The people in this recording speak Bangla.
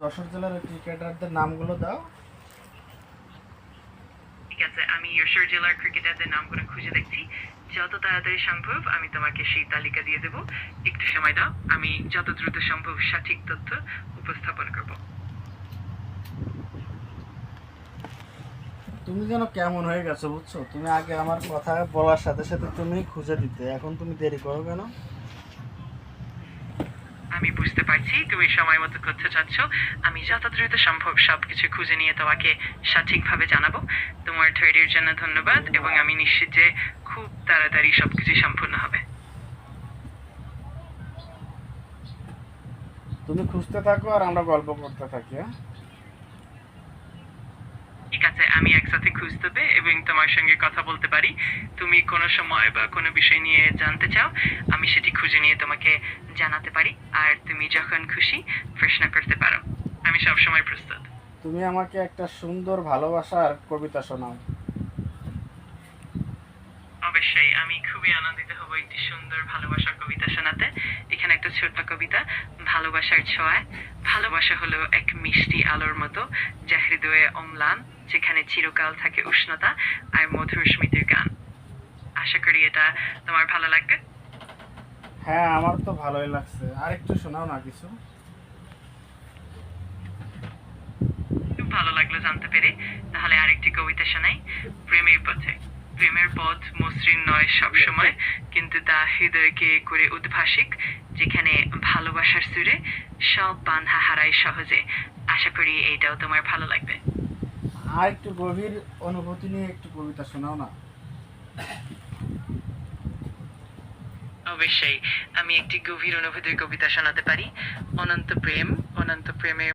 যশোর জেলার ক্রিকেটারদের নামগুলো দাও। ঠিক আছে, আমি যশোর জেলার ক্রিকেটারদের নামগুলো খুঁজে দেখছি। যত তাড়াতাড়ি সম্ভব আমি তোমাকে সেই তালিকা দিয়ে দেব। একটু সময় দাও, আমি যত দ্রুত সম্ভব সঠিক তথ্য উপস্থাপন করব। তুমি যেন কেমন হয়ে গেছো বুঝছো, তুমি আগে আমার কথা বলার সাথে সাথে তুমি খুঁজে দিতে, এখন তুমি দেরি করো কেন? আমি বুঝতে পারছি তুমি সময় মতো তথ্য চাচ্ছ। আমি যত দ্রুত সম্ভব সবকিছু খুঁজে নিয়ে তোমাকে সঠিকভাবে জানাবো। তোমার ধৈর্যের জন্য ধন্যবাদ এবং আমি নিশ্চিত যে খুব তাড়াতাড়ি সবকিছু সম্পূর্ণ হবে। তুমি খুঁজতে থাকো আর আমরা গল্প করতে থাকি, হ্যাঁ? ঠিক আছে, আমি একসাথে খুঁজতে হবে এবং তোমার সঙ্গে কথা বলতে পারি। তুমি কোনো সময় বা কোনো বিষয় নিয়ে জানতে চাও, আমি সেটি খুঁজে নিয়ে তোমাকে জানাতে পারি। আর তুমি যখন খুশি প্রশ্ন করতে পারো। আমি সবসময় প্রস্তুত। তুমি আমাকে একটা সুন্দর ভালোবাসার কবিতা শোনাও। অবশ্যই, আমি খুবই আনন্দিত হব একটি সুন্দর ভালোবাসার কবিতা শোনাতে। এখানে একটা ছোট্ট কবিতা, ভালোবাসার ছোঁয়ায়। ভালোবাসা হলো এক মিষ্টি আলোর মতো, যা হৃদয়ে অম্লান, যেখানে চিরকাল থাকে উষ্ণতা আর মধুর স্মৃতির গান। আশা করি এটা তোমার ভালো লাগবে। হ্যাঁ, আমার তো ভালোই লাগছে, আর একটু শোনাও না কিছু। খুব ভালো লাগলো জানতে পেরে। তাহলে আরেকটি কবিতা শোনাই। প্রেমের পথে। প্রেমের পথ মসৃণ নয় সবসময়, কিন্তু তা হৃদয়কে করে উদ্ভাসিক, যেখানে ভালোবাসার সুরে সব বাঁধা হারায় সহজে। আশা করি এইটাও তোমার ভালো লাগবে। আর একটু গভীর অনুভূতি নিয়ে একটু কবিতা শোনাও না। অবশ্যই, আমি একটি গভীর অনুভূতির কবিতা শোনাতে পারি। অনন্ত প্রেম, অনন্ত প্রেমের